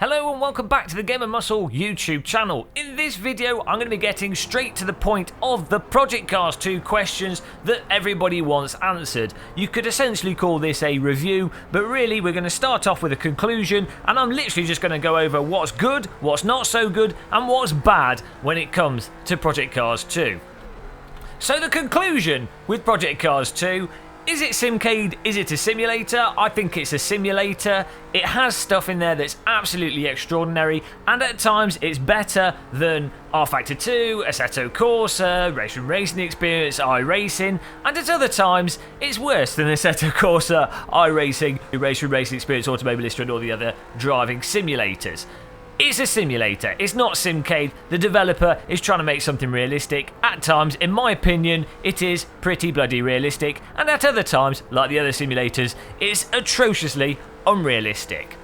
Hello and welcome back to the Gamer Muscle YouTube channel. In this video I'm going to be getting straight to the point of the Project Cars 2 questions that everybody wants answered. You could essentially call this a review, but really we're going to start off with a conclusion, and I'm literally just going to go over what's good, what's not so good, and what's bad when it comes to Project Cars 2. So the conclusion with Project Cars 2: is it Simcade? Is it a simulator? I think it's a simulator. It has stuff in there that's absolutely extraordinary, and at times it's better than rFactor 2, Assetto Corsa, Racing Experience, iRacing, and at other times it's worse than Assetto Corsa, iRacing, Racing Experience, Automobilista, and all the other driving simulators. It's a simulator, it's not Simcade. The developer is trying to make something realistic. At times, in my opinion, it is pretty bloody realistic, and at other times, like the other simulators, it's atrociously unrealistic.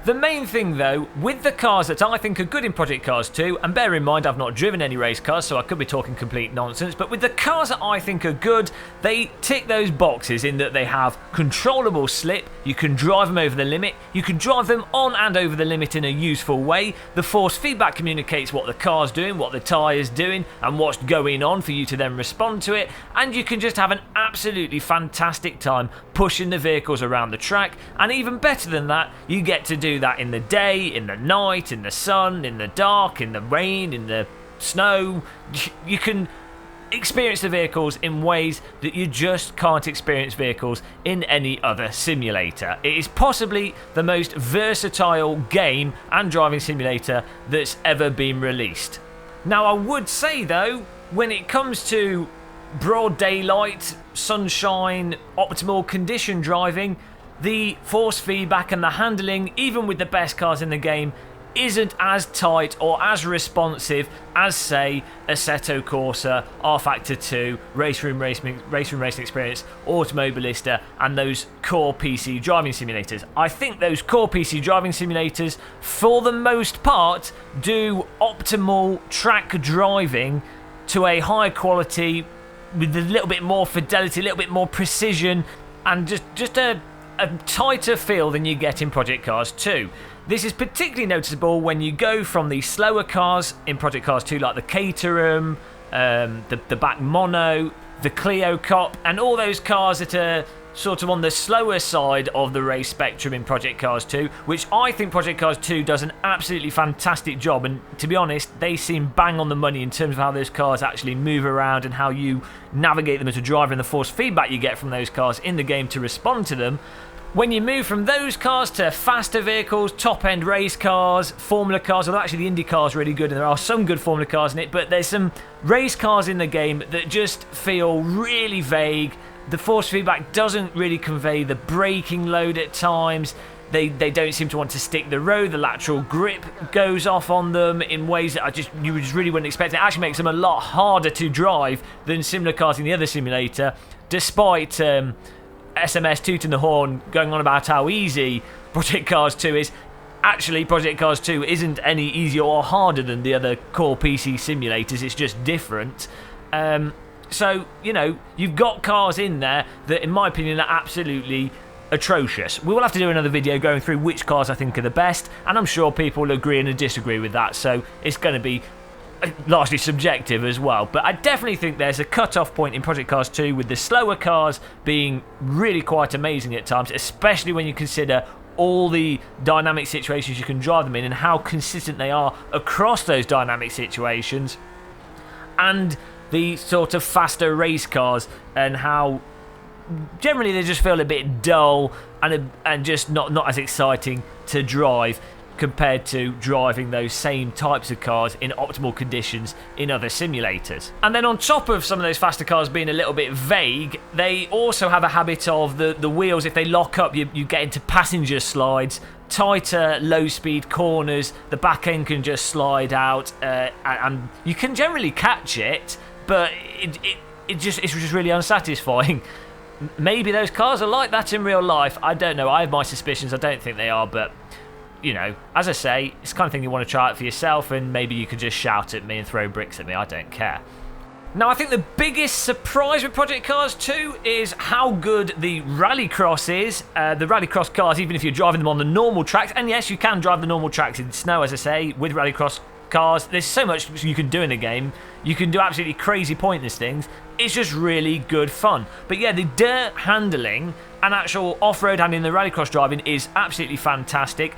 The main thing though, with the cars that I think are good in Project Cars 2, and bear in mind I've not driven any race cars so I could be talking complete nonsense, but with the cars that I think are good, they tick those boxes in that they have controllable slip, you can drive them over the limit, you can drive them on and over the limit in a useful way, the force feedback communicates what the car's doing, what the tyre's doing, and what's going on for you to then respond to it, and you can just have an absolutely fantastic time pushing the vehicles around the track, and even better than that, you get to do that in the day, in the night, in the sun, in the dark, in the rain, in the snow. You can experience the vehicles in ways that you just can't experience vehicles in any other simulator. It is possibly the most versatile game and driving simulator that's ever been released. Now, I would say though, when it comes to broad daylight, sunshine, optimal condition driving, the force feedback and the handling, even with the best cars in the game, isn't as tight or as responsive as, say, Assetto Corsa, rFactor 2, Racing Experience, Automobilista, and those core PC driving simulators. I think those core PC driving simulators, for the most part, do optimal track driving to a high quality, with a little bit more fidelity, a little bit more precision, and just a tighter feel than you get in Project Cars 2. This is particularly noticeable when you go from the slower cars in Project Cars 2, like the Caterham, the Back Mono, the Clio Cop, and all those cars that are sort of on the slower side of the race spectrum in Project Cars 2, which I think Project Cars 2 does an absolutely fantastic job, and to be honest, they seem bang on the money in terms of how those cars actually move around and how you navigate them as a driver and the force feedback you get from those cars in the game to respond to them. When you move from those cars to faster vehicles, top-end race cars, Formula cars, although actually the Indy cars are really good and there are some good Formula cars in it, but there's some race cars in the game that just feel really vague. The force feedback doesn't really convey the braking load at times. They don't seem to want to stick the road. The lateral grip goes off on them in ways that you just really wouldn't expect. It actually makes them a lot harder to drive than similar cars in the other simulator, despite SMS tooting the horn going on about how easy Project Cars 2 is. Actually, Project Cars 2 isn't any easier or harder than the other core PC simulators, it's just different. So, you know, you've got cars in there that, in my opinion, are absolutely atrocious. We will have to do another video going through which cars I think are the best, and I'm sure people will agree and disagree with that, so it's going to be largely subjective as well. But I definitely think there's a cut-off point in Project Cars 2 with the slower cars being really quite amazing at times, especially when you consider all the dynamic situations you can drive them in and how consistent they are across those dynamic situations, and the sort of faster race cars and how generally they just feel a bit dull and just not as exciting to drive compared to driving those same types of cars in optimal conditions in other simulators. And then on top of some of those faster cars being a little bit vague, they also have a habit of the wheels, if they lock up, you get into passenger slides, tighter low-speed corners, the back end can just slide out, and you can generally catch it, but it's just really unsatisfying. Maybe those cars are like that in real life, I don't know, I have my suspicions, I don't think they are, but you know, as I say, it's the kind of thing you want to try out for yourself, and maybe you could just shout at me and throw bricks at me, I don't care. Now, I think the biggest surprise with Project Cars 2 is how good the Rallycross is. The Rallycross cars, even if you're driving them on the normal tracks, and yes, you can drive the normal tracks in snow, as I say, with Rallycross cars. There's so much you can do in the game. You can do absolutely crazy pointless things. It's just really good fun. But yeah, the dirt handling and actual off-road handling, the Rallycross driving is absolutely fantastic.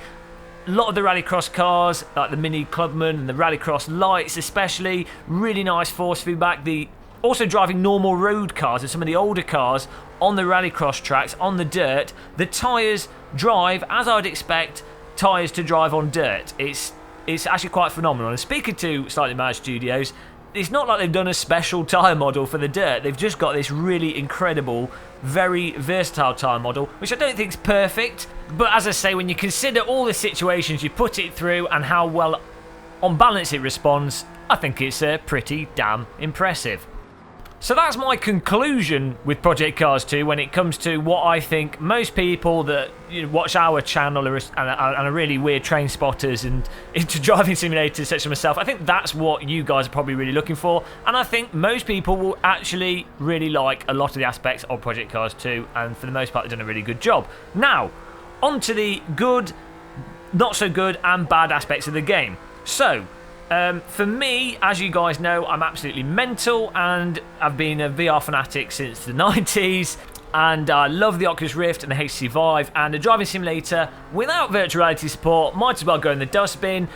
A lot of the Rallycross cars, like the Mini Clubman and the Rallycross Lights especially, really nice force feedback. Also driving normal road cars and some of the older cars on the Rallycross tracks, on the dirt, the tyres drive as I'd expect tyres to drive on dirt. It's actually quite phenomenal. And speaking to Slightly Mad Studios, it's not like they've done a special tyre model for the dirt. They've just got this really incredible, very versatile tyre model, which I don't think is perfect. But as I say, when you consider all the situations you put it through and how well on balance it responds, I think it's pretty damn impressive. So that's my conclusion with Project Cars 2 when it comes to what I think most people that watch our channel and are really weird train spotters and into driving simulators such as myself. I think that's what you guys are probably really looking for, and I think most people will actually really like a lot of the aspects of Project Cars 2, and for the most part they've done a really good job. Now, on to the good, not so good and bad aspects of the game. So, for me, as you guys know, I'm absolutely mental and I've been a VR fanatic since the 90s, and I love the Oculus Rift and the HTC Vive, and a driving simulator without virtual reality support might as well go in the dustbin.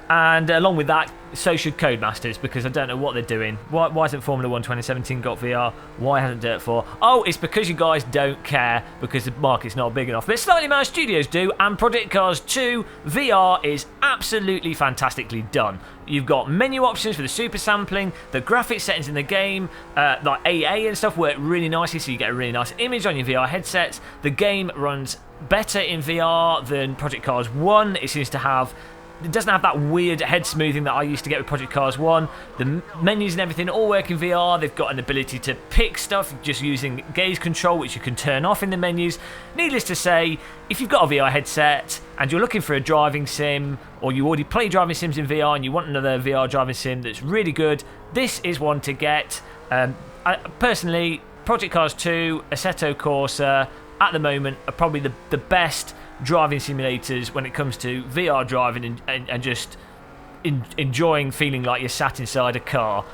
And along with that, so should Codemasters, because I don't know what they're doing. Why hasn't Formula 1 2017 got VR? Why hasn't Dirt 4? Oh, it's because you guys don't care, because the market's not big enough. But Slightly Mad Studios do, and Project Cars 2 VR is absolutely fantastically done. You've got menu options for the super sampling, the graphics settings in the game, like AA and stuff work really nicely, so you get a really nice image on your VR headsets. The game runs better in VR than Project Cars 1. It seems to have... It doesn't have that weird head smoothing that I used to get with Project Cars 1. The menus and everything all work in VR. They've got an ability to pick stuff just using gaze control, which you can turn off in the menus. Needless to say, if you've got a VR headset and you're looking for a driving sim, or you already play driving sims in VR and you want another VR driving sim that's really good, this is one to get. Personally, Project Cars 2, Assetto Corsa, at the moment, are probably the best driving simulators when it comes to VR driving and just enjoying feeling like you're sat inside a car.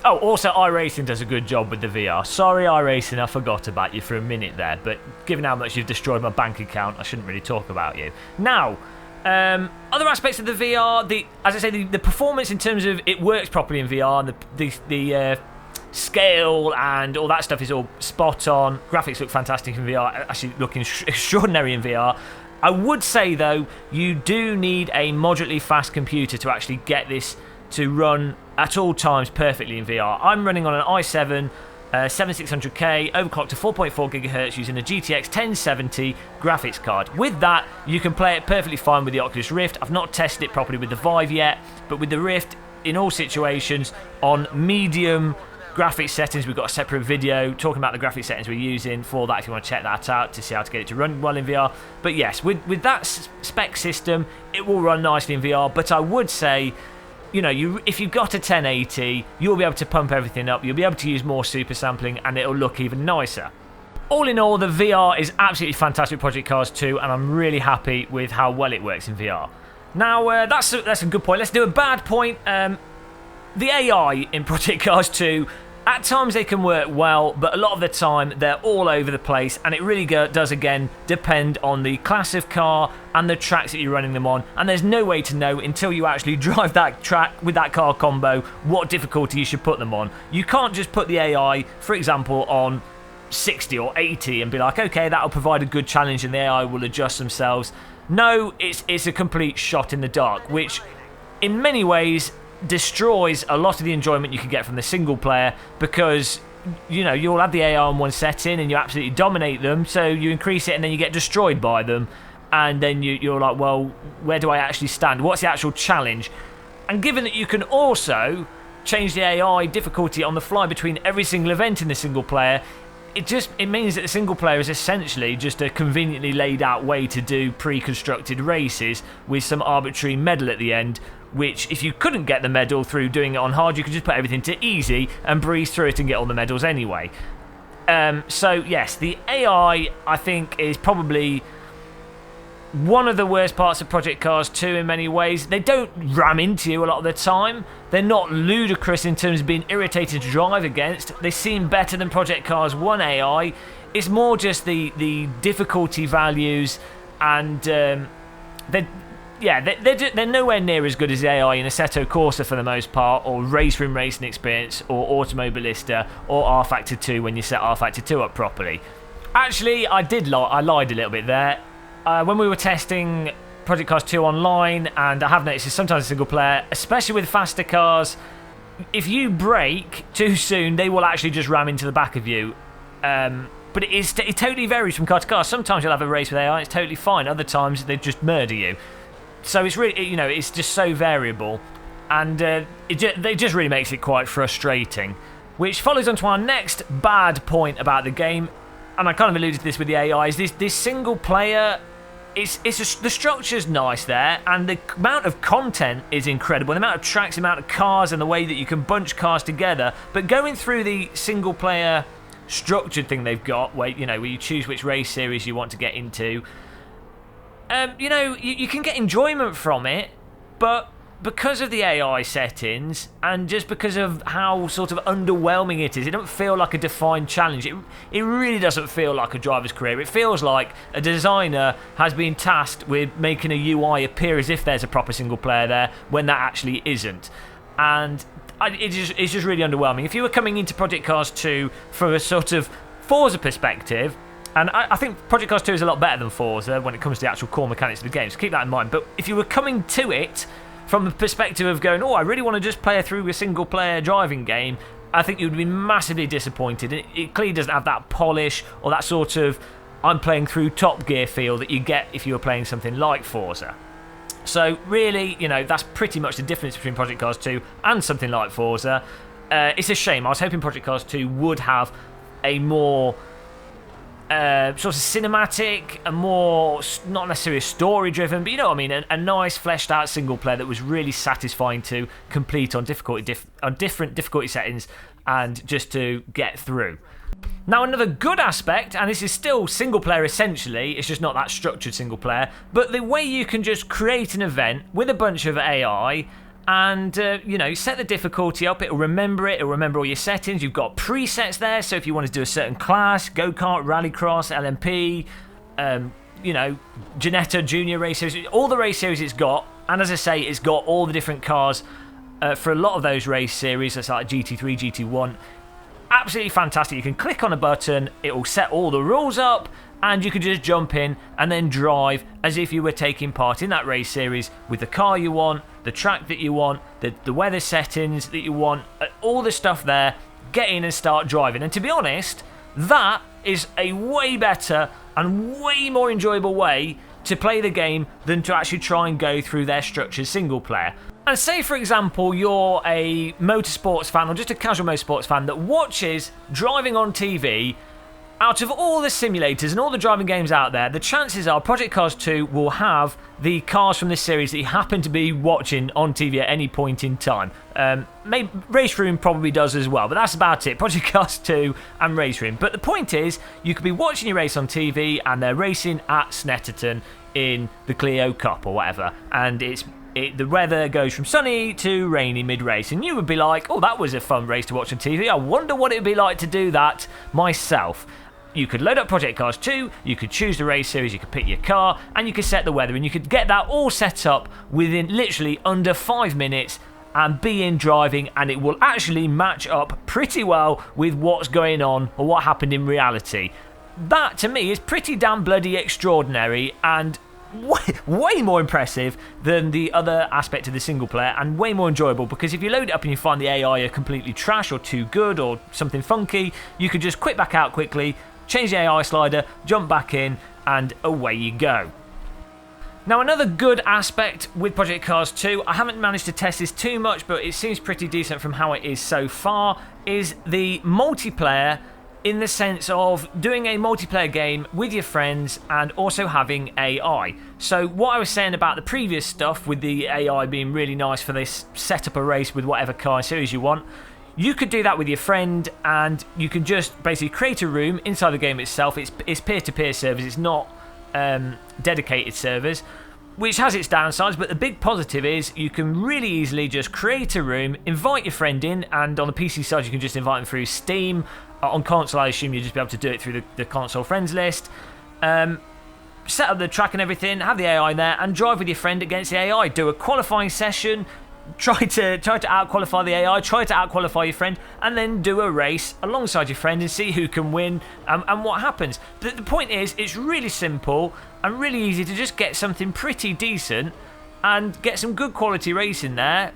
Oh, also iRacing does a good job with the VR. Sorry iRacing, I forgot about you for a minute there, but given how much you've destroyed my bank account, I shouldn't really talk about you. Now, other aspects of the VR, as I say, the performance in terms of it works properly in VR, and the scale and all that stuff is all spot on. Graphics look fantastic in VR, actually looking extraordinary in VR. I would say, though, you do need a moderately fast computer to actually get this to run at all times perfectly in VR. I'm running on an i7 7600K, overclocked to 4.4 GHz using a GTX 1070 graphics card. With that, you can play it perfectly fine with the Oculus Rift. I've not tested it properly with the Vive yet, but with the Rift, in all situations, on medium graphics settings, we've got a separate video talking about the graphics settings we're using for that if you want to check that out to see how to get it to run well in VR. But yes, with that spec system, it will run nicely in VR. But I would say, if you've got a 1080, you'll be able to pump everything up, you'll be able to use more super sampling, and it'll look even nicer. All in all, the VR is absolutely fantastic with Project Cars 2, and I'm really happy with how well it works in VR. Now, that's a good point. Let's do a bad point. The AI in Project Cars 2, at times they can work well, but a lot of the time they're all over the place, and it really does, again, depend on the class of car and the tracks that you're running them on, and there's no way to know until you actually drive that track with that car combo what difficulty you should put them on. You can't just put the AI, for example, on 60 or 80 and be like, okay, that'll provide a good challenge and the AI will adjust themselves. No, it's a complete shot in the dark, which in many ways destroys a lot of the enjoyment you can get from the single player, because you'll have the AI on one setting and you absolutely dominate them, so you increase it and then you get destroyed by them, and then you're like, well, where do I actually stand? What's the actual challenge? And given that you can also change the AI difficulty on the fly between every single event in the single player, it means that the single player is essentially just a conveniently laid out way to do pre-constructed races with some arbitrary medal at the end, which if you couldn't get the medal through doing it on hard, you could just put everything to easy and breeze through it and get all the medals anyway. So yes, the AI I think is probably one of the worst parts of Project Cars 2 in many ways. They don't ram into you a lot of the time. They're not ludicrous in terms of being irritating to drive against. They seem better than Project Cars 1 AI. It's more just the difficulty values, and they're nowhere near as good as the AI in Assetto Corsa for the most part, or Race Room Racing Experience, or Automobilista, or R-Factor 2 when you set R-Factor 2 up properly. Actually, I lied a little bit there. When we were testing Project Cars 2 online, and I have noticed it's sometimes a single player, especially with faster cars, if you brake too soon, they will actually just ram into the back of you. But it totally varies from car to car. Sometimes you'll have a race with AI, it's totally fine. Other times they just murder you. So it's really, it's just so variable, and it just really makes it quite frustrating. Which follows on to our next bad point about the game, and I kind of alluded to this with the AI, is this single player. The structure's nice there, and the amount of content is incredible. The amount of tracks, the amount of cars, and the way that you can bunch cars together. But going through the single player structured thing they've got, where you choose which race series you want to get into, you can get enjoyment from it, but because of the AI settings and just because of how sort of underwhelming it is, it doesn't feel like a defined challenge. It really doesn't feel like a driver's career. It feels like a designer has been tasked with making a UI appear as if there's a proper single player there when that actually isn't. And it's just really underwhelming. If you were coming into Project Cars 2 from a sort of Forza perspective, and I think Project Cars 2 is a lot better than Forza when it comes to the actual core mechanics of the game, so keep that in mind. But if you were coming to it from the perspective of going, I really want to just play through a single-player driving game, I think you'd be massively disappointed. It clearly doesn't have that polish or that sort of I'm playing through Top Gear feel that you get if you were playing something like Forza. So really, that's pretty much the difference between Project Cars 2 and something like Forza. It's a shame. I was hoping Project Cars 2 would have a more sort of cinematic, a more, not necessarily story driven, but you know what I mean, a nice fleshed out single player that was really satisfying to complete on different difficulty settings and just to get through. Now, another good aspect, and this is still single player essentially, it's just not that structured single player, but the way you can just create an event with a bunch of AI and, set the difficulty up. It'll remember all your settings. You've got presets there, so if you want to do a certain class, go-kart, Rallycross, LMP, Ginetta, Junior race series, all the race series it's got, and as I say, it's got all the different cars for a lot of those race series, that's like GT3, GT1. Absolutely fantastic. You can click on a button, it will set all the rules up, and you can just jump in and then drive as if you were taking part in that race series with the car you want, the track that you want, the weather settings that you want, all the stuff there. Get in and start driving. And to be honest, that is a way better and way more enjoyable way to play the game than to actually try and go through their structured single player. And say, for example, you're a motorsports fan or just a casual motorsports fan that watches driving on TV. Out of all the simulators and all the driving games out there, the chances are Project Cars 2 will have the cars from this series that you happen to be watching on TV at any point in time. Maybe Race Room probably does as well, but that's about it. Project Cars 2 and Race Room. But the point is, you could be watching your race on TV and they're racing at Snetterton in the Clio Cup or whatever, and the weather goes from sunny to rainy mid-race, and you would be like, that was a fun race to watch on TV. I wonder what it would be like to do that myself. You could load up Project Cars 2, you could choose the race series, you could pick your car, and you could set the weather, and you could get that all set up within literally under 5 minutes and be in driving, and it will actually match up pretty well with what's going on or what happened in reality. That, to me, is pretty damn bloody extraordinary and way more impressive than the other aspect of the single player, and way more enjoyable, because if you load it up and you find the AI are completely trash or too good or something funky, you could just quit back out quickly, change the AI slider, jump back in, and away you go. Now, another good aspect with Project Cars 2, I haven't managed to test this too much, but it seems pretty decent from how it is so far, is the multiplayer in the sense of doing a multiplayer game with your friends and also having AI. So what I was saying about the previous stuff with the AI being really nice for this, set up a race with whatever car and series you want, you could do that with your friend, and you can just basically create a room inside the game itself. It's peer-to-peer servers, it's not dedicated servers, which has its downsides, but the big positive is you can really easily just create a room, invite your friend in, and on the PC side you can just invite them through Steam. On console, I assume you'll just be able to do it through the console friends list. Set up the track and everything, have the AI in there, and drive with your friend against the AI. Do a qualifying session, try to out-qualify the AI, try to out-qualify your friend, and then do a race alongside your friend and see who can win and what happens. The point is, it's really simple and really easy to just get something pretty decent and get some good quality racing there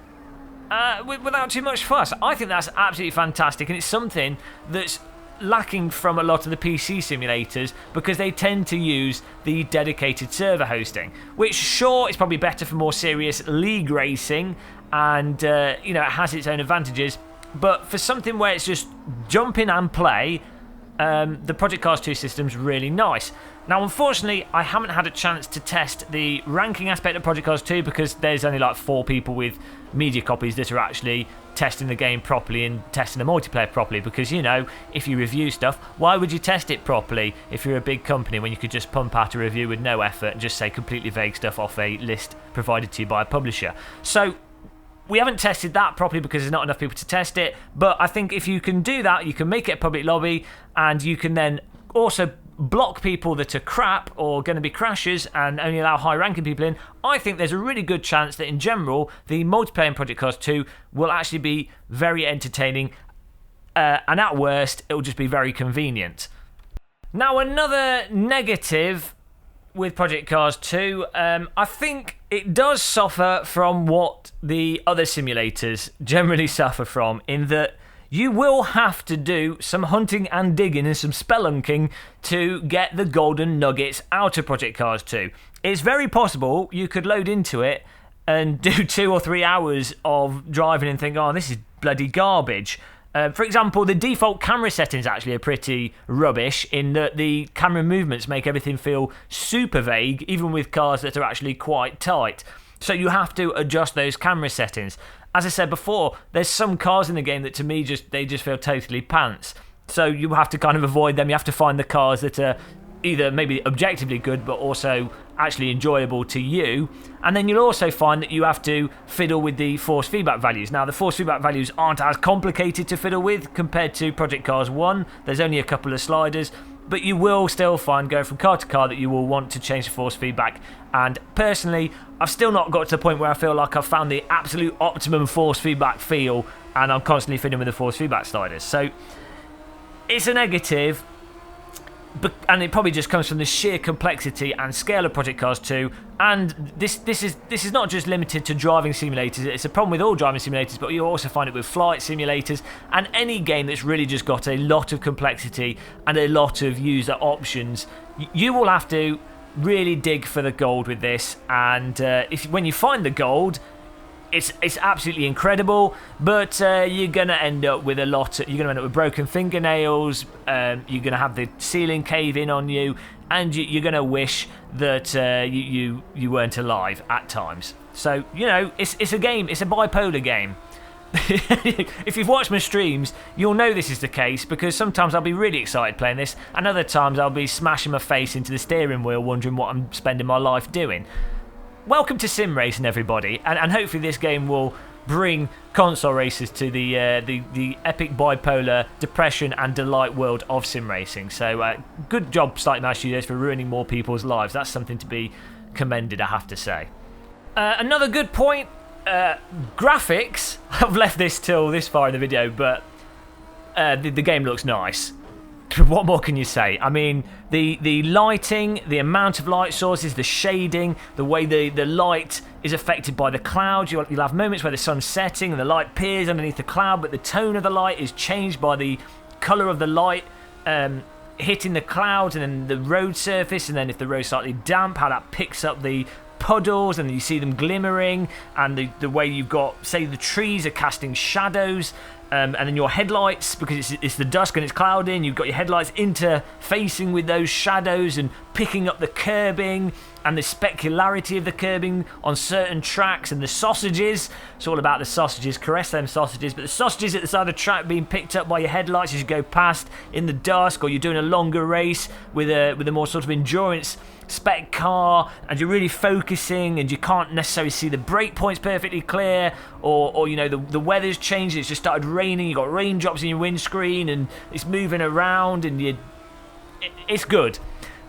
without too much fuss. I think that's absolutely fantastic, and it's something that's lacking from a lot of the PC simulators because they tend to use the dedicated server hosting, which sure is probably better for more serious league racing, and it has its own advantages, but for something where it's just jump in and play, the Project Cars 2 system's really nice. Now, unfortunately, I haven't had a chance to test the ranking aspect of Project Cars 2 because there's only like 4 people with media copies that are actually testing the game properly and testing the multiplayer properly, because, if you review stuff, why would you test it properly if you're a big company when you could just pump out a review with no effort and just say completely vague stuff off a list provided to you by a publisher? So we haven't tested that properly because there's not enough people to test it, but I think if you can do that, you can make it a public lobby, and you can then also block people that are crap or going to be crashers and only allow high-ranking people in. I think there's a really good chance that in general the multiplayer in Project Cars 2 will actually be very entertaining, and at worst it will just be very convenient. Now, another negative with Project Cars 2, I think it does suffer from what the other simulators generally suffer from, in that you will have to do some hunting and digging and some spelunking to get the golden nuggets out of Project Cars 2. It's very possible you could load into it and do 2 or 3 hours of driving and think, oh, this is bloody garbage. For example, the default camera settings actually are pretty rubbish, in that the camera movements make everything feel super vague, even with cars that are actually quite tight. So you have to adjust those camera settings. As I said before, there's some cars in the game that to me just feel totally pants. So you have to kind of avoid them. You have to find the cars that are either maybe objectively good but also actually enjoyable to you. And then you'll also find that you have to fiddle with the force feedback values. Now, the force feedback values aren't as complicated to fiddle with compared to Project Cars 1. There's only a couple of sliders, but you will still find, going from car to car, that you will want to change the force feedback. And personally, I've still not got to the point where I feel like I've found the absolute optimum force feedback feel, and I'm constantly fiddling with the force feedback sliders. So it's a negative, and it probably just comes from the sheer complexity and scale of Project Cars 2. And this is not just limited to driving simulators. It's a problem with all driving simulators, but you also find it with flight simulators and any game that's really just got a lot of complexity and a lot of user options. You will have to really dig for the gold with this, and when you find the gold, it's absolutely incredible, but you're gonna end up with broken fingernails. You're gonna have the ceiling cave in on you, and you're gonna wish that you weren't alive at times. So it's a game. It's a bipolar game. If you've watched my streams, you'll know this is the case, because sometimes I'll be really excited playing this, and other times I'll be smashing my face into the steering wheel wondering what I'm spending my life doing. Welcome to sim racing, everybody, and hopefully this game will bring console racers to the epic bipolar depression and delight world of sim racing. So good job, Slightly Mad Studios, for ruining more people's lives. That's something to be commended, I have to say. Another good point, graphics. I've left this till this far in the video, but the game looks nice. What more can you say? I mean, the lighting, the amount of light sources, the shading, the way the light is affected by the clouds. You'll have moments where the sun's setting and the light peers underneath the cloud, but the tone of the light is changed by the colour of the light hitting the clouds and then the road surface, and then if the road's slightly damp, how that picks up the puddles and you see them glimmering, and the way you've got, say, the trees are casting shadows. and then your headlights, because it's the dusk and it's cloudy, and you've got your headlights interfacing with those shadows and picking up the curbing and the specularity of the curbing on certain tracks, and the sausages. It's all about the sausages. Caress them sausages. But the sausages at the side of the track being picked up by your headlights as you go past in the dusk, or you're doing a longer race with a more sort of endurance spec car, and you're really focusing and you can't necessarily see the brake points perfectly clear, or you know, the weather's changed, it's just started raining, you've got raindrops in your windscreen and it's moving around, and it's good.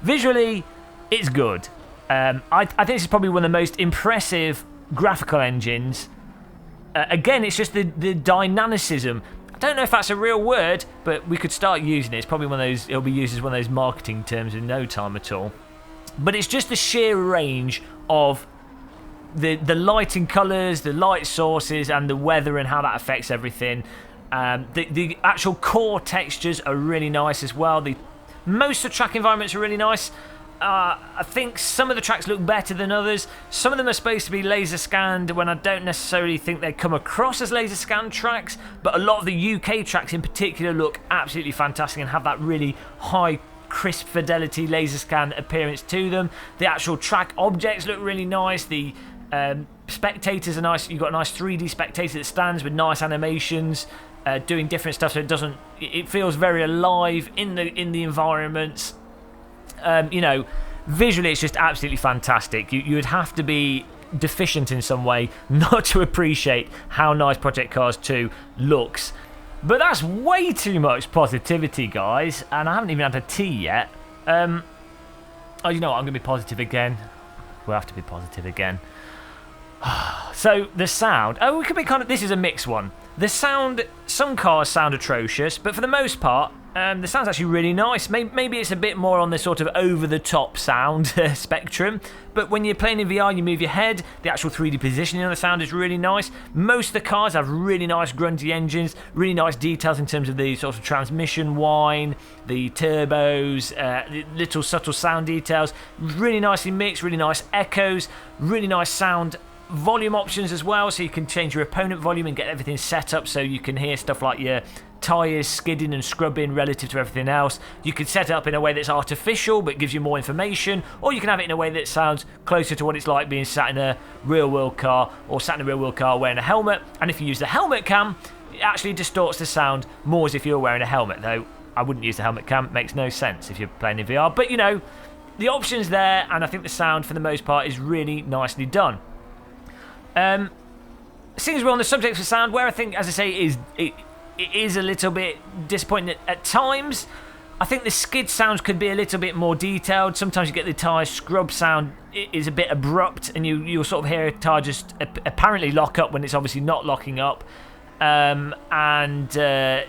Visually, it's good. I think this is probably one of the most impressive graphical engines. Again, it's just the dynamicism. I don't know if that's a real word, but we could start using it. It's probably one of those, it'll be used as one of those marketing terms in no time at all. But it's just the sheer range of the lighting colours, the light sources, and the weather and how that affects everything. The actual core textures are really nice as well. Most of the track environments are really nice. I think some of the tracks look better than others. Some of them are supposed to be laser scanned when I don't necessarily think they come across as laser scanned tracks, but a lot of the UK tracks in particular look absolutely fantastic and have that really high crisp fidelity laser scan appearance to them. The actual track objects look really nice. The spectators are nice. You've got a nice 3D spectator that stands with nice animations, doing different stuff, so it feels very alive in the environments. You know, visually it's just absolutely fantastic. You would have to be deficient in some way not to appreciate how nice Project Cars 2 looks. But that's way too much positivity, guys, and I haven't even had a tea yet. Oh, you know what, I'm going to be positive again. We'll have to be positive again. So, the sound. Oh, we could be this is a mixed one. The sound, some cars sound atrocious, but for the most part, the sound's actually really nice. Maybe it's a bit more on the sort of over-the-top sound spectrum, but when you're playing in VR, you move your head, the actual 3D positioning of the sound is really nice. Most of the cars have really nice grunty engines, really nice details in terms of the sort of transmission whine, the turbos, little subtle sound details, really nicely mixed, really nice echoes, really nice sound volume options as well, so you can change your opponent volume and get everything set up so you can hear stuff like your tyres skidding and scrubbing relative to everything else. You can set it up in a way that's artificial but gives you more information, or you can have it in a way that sounds closer to what it's like being sat in a real world car, or sat in a real world car wearing a helmet. And if you use the helmet cam, it actually distorts the sound more as if you're wearing a helmet, though I wouldn't use the helmet cam. It makes no sense if you're playing in VR, but you know, the option's there, and I think the sound for the most part is really nicely done. Seeing as we're on the subject of sound, where I think, as I say, it is a little bit disappointing at times. I think the skid sounds could be a little bit more detailed. Sometimes you get the tyre scrub sound is a bit abrupt, and you'll sort of hear a tyre just apparently lock up when it's obviously not locking up. The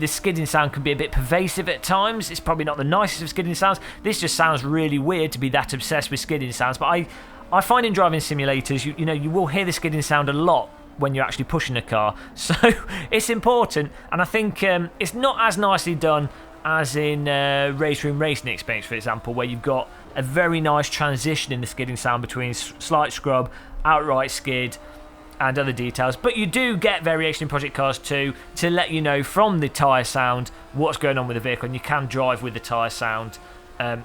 skidding sound can be a bit pervasive at times. It's probably not the nicest of skidding sounds. This just sounds really weird to be that obsessed with skidding sounds, but I find in driving simulators, you will hear the skidding sound a lot when you're actually pushing a car, so it's important, and I think it's not as nicely done as in Race Room Racing Experience, for example, where you've got a very nice transition in the skidding sound between slight scrub, outright skid, and other details. But you do get variation in Project Cars 2 to let you know from the tyre sound what's going on with the vehicle, and you can drive with the tyre sound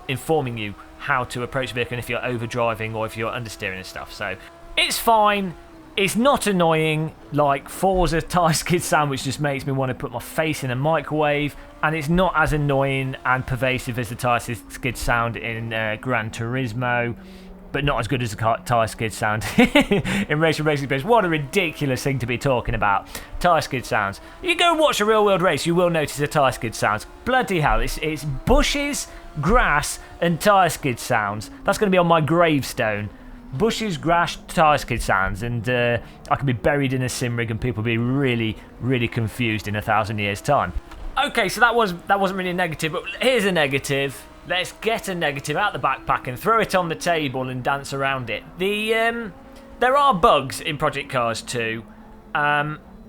informing you how to approach the vehicle, and if you're over driving or if you're understeering and stuff. So it's fine. It's not annoying like Forza tyre skid sound, which just makes me want to put my face in a microwave, and it's not as annoying and pervasive as the tyre skid sound in Gran Turismo, but not as good as the tyre skid sound in Racing Experience. What a ridiculous thing to be talking about. Tyre skid sounds. You go and watch a real world race, you will notice the tyre skid sounds. Bloody hell, it's bushes, grass, and tyre skid sounds. That's going to be on my gravestone. Bushes, grass, tyre skid sounds, and I could be buried in a sim rig and people be really, really confused in 1,000 years' time. Okay, so that wasn't really a negative, but here's a negative. Let's get a negative out the backpack and throw it on the table and dance around it. There are bugs in Project Cars 2.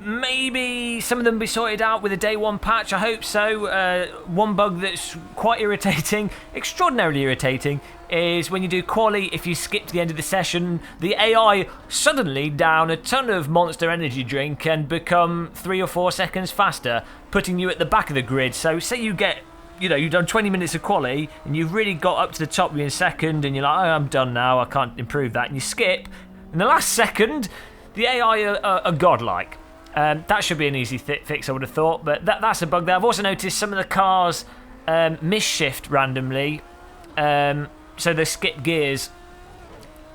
Maybe some of them be sorted out with a day one patch. I hope so. One bug that's quite irritating, extraordinarily irritating, is when you do quali, if you skip to the end of the session, the AI suddenly down a ton of Monster energy drink and become 3 or 4 seconds faster, putting you at the back of the grid. So say you get, you've done 20 minutes of quali and you've really got up to the top, you're in second, and you're like, oh, I'm done now, I can't improve that, and you skip. In the last second, the AI are godlike. That should be an easy fix, I would have thought, but that's a bug there. I've also noticed some of the cars miss-shift randomly, so they skip gears.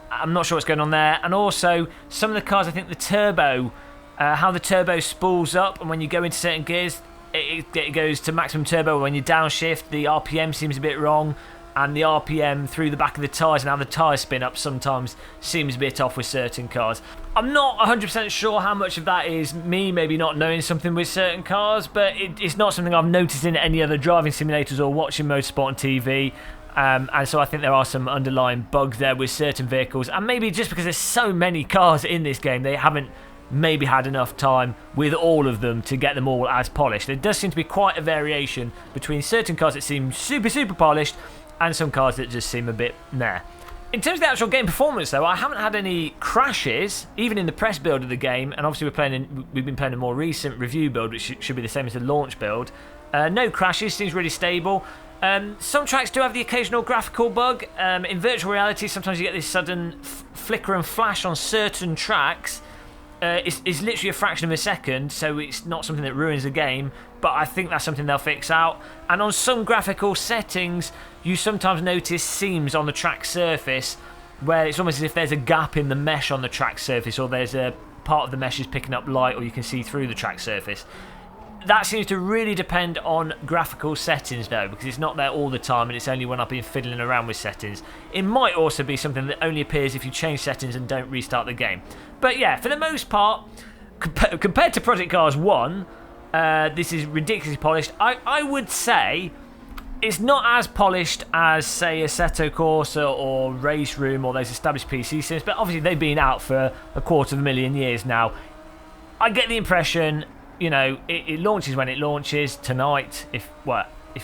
I'm not sure what's going on there. And also, some of the cars, I think the turbo, how the turbo spools up, and when you go into certain gears, it goes to maximum turbo. When you downshift, the RPM seems a bit wrong, and the RPM through the back of the tyres and how the tyres spin up sometimes seems a bit off with certain cars. I'm not 100% sure how much of that is me maybe not knowing something with certain cars, but it's not something I've noticed in any other driving simulators or watching motorsport on TV. And so I think there are some underlying bugs there with certain vehicles, and maybe just because there's so many cars in this game, they haven't maybe had enough time with all of them to get them all as polished. There does seem to be quite a variation between certain cars that seem super polished and some cars that just seem a bit meh. In terms of the actual game performance though, I haven't had any crashes, even in the press build of the game, and obviously we've been playing a more recent review build, which should be the same as the launch build. No crashes, seems really stable. Some tracks do have the occasional graphical bug. In virtual reality, sometimes you get this sudden flicker and flash on certain tracks. It's literally a fraction of a second, so it's not something that ruins the game, but I think that's something they'll fix out. And on some graphical settings, you sometimes notice seams on the track surface, where it's almost as if there's a gap in the mesh on the track surface, or there's a part of the mesh is picking up light, or you can see through the track surface. That seems to really depend on graphical settings though, because it's not there all the time, and it's only when I've been fiddling around with settings. It might also be something that only appears if you change settings and don't restart the game. But yeah, for the most part, compared to Project Cars 1, this is ridiculously polished. I would say it's not as polished as, say, Assetto Corsa or Race Room or those established PC sims, but obviously they've been out for 250,000 years now. I get the impression, it launches when it launches tonight, if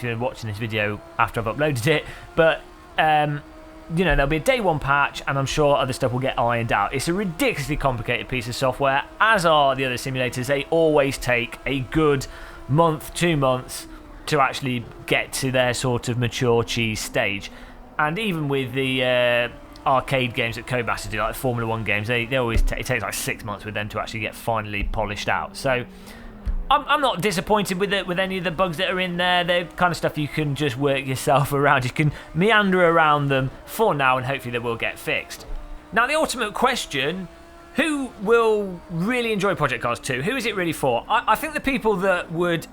you're watching this video after I've uploaded it, but there'll be a day one patch, and I'm sure other stuff will get ironed out. It's a ridiculously complicated piece of software, as are the other simulators. They always take a good month, 2 months to actually get to their sort of mature cheese stage. And even with the arcade games that Codemasters do, like the Formula 1 games, they always it takes like 6 months with them to actually get finally polished out. So I'm not disappointed with it, with any of the bugs that are in there. They're kind of stuff you can just work yourself around. You can meander around them for now, and hopefully they will get fixed. Now, the ultimate question: who will really enjoy Project Cars 2? Who is it really for? I think the people that would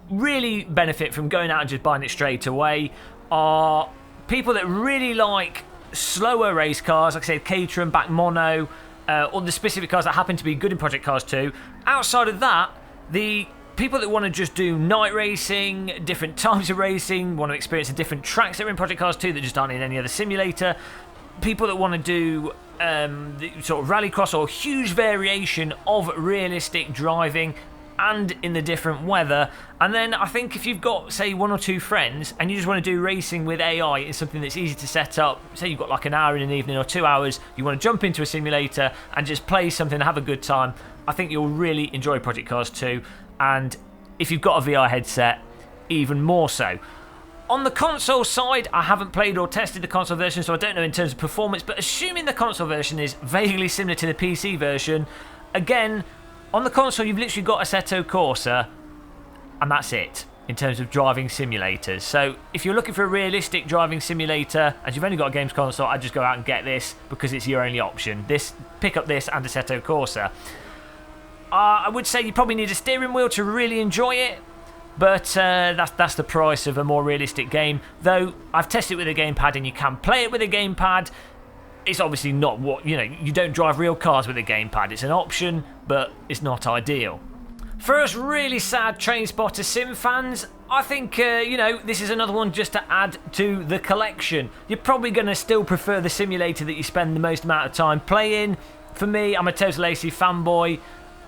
really benefit from going out and just buying it straight away are people that really like slower race cars, like I said, Caterham, back mono, or the specific cars that happen to be good in Project Cars 2. Outside of that, the people that want to just do night racing, different types of racing, want to experience the different tracks that are in Project Cars 2 that just aren't in any other simulator, people that want to do the sort of Rallycross or huge variation of realistic driving and in the different weather. And then I think if you've got, say, 1 or 2 friends and you just want to do racing with AI in something that's easy to set up, say you've got like an hour in an evening or 2 hours, you want to jump into a simulator and just play something and have a good time, I think you'll really enjoy Project Cars 2. And if you've got a VR headset, even more so. On the console side, I haven't played or tested the console version, so I don't know in terms of performance, but assuming the console version is vaguely similar to the PC version, again, on the console you've literally got Assetto Corsa, and that's it in terms of driving simulators. So if you're looking for a realistic driving simulator and you've only got a games console, I'd just go out and get this because it's your only option. Pick up this and Assetto Corsa. I would say you probably need a steering wheel to really enjoy it, but that's the price of a more realistic game. Though I've tested it with a gamepad and you can play it with a gamepad. It's obviously not what, you don't drive real cars with a gamepad. It's an option, but it's not ideal. For us really sad Train Spotter sim fans, I think, this is another one just to add to the collection. You're probably going to still prefer the simulator that you spend the most amount of time playing. For me, I'm a Total AC fanboy.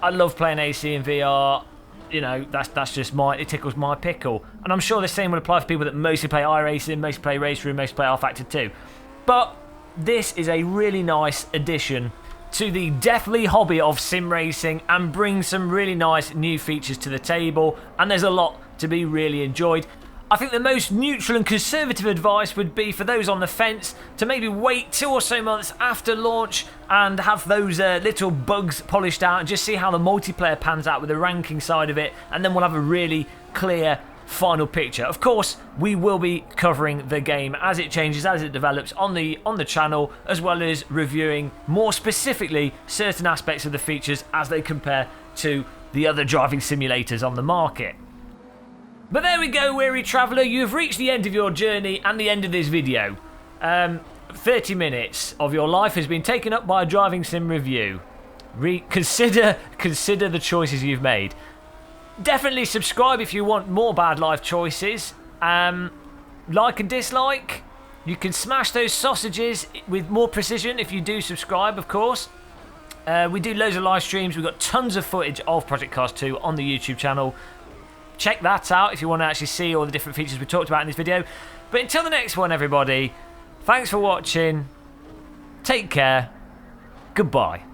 I love playing AC in VR. You know, that's just it tickles my pickle. And I'm sure the same would apply for people that mostly play iRacing, mostly play Race Room, mostly play R-Factor 2. But this is a really nice addition to the deathly hobby of sim racing and brings some really nice new features to the table, and there's a lot to be really enjoyed. I think the most neutral and conservative advice would be for those on the fence to maybe wait 2 or so months after launch and have those little bugs polished out and just see how the multiplayer pans out with the ranking side of it, and then we'll have a really clear final picture. Of course, we will be covering the game as it changes, as it develops on the channel, as well as reviewing more specifically certain aspects of the features as they compare to the other driving simulators on the market. But there we go, weary traveller, you've reached the end of your journey and the end of this video. 30 minutes of your life has been taken up by a driving sim review. Consider the choices you've made. Definitely subscribe if you want more bad life choices. Like and dislike. You can smash those sausages with more precision if you do subscribe, of course. We do loads of live streams. We've got tons of footage of Project Cars 2 on the YouTube channel. Check that out if you want to actually see all the different features we talked about in this video. But until the next one, everybody, thanks for watching. Take care. Goodbye.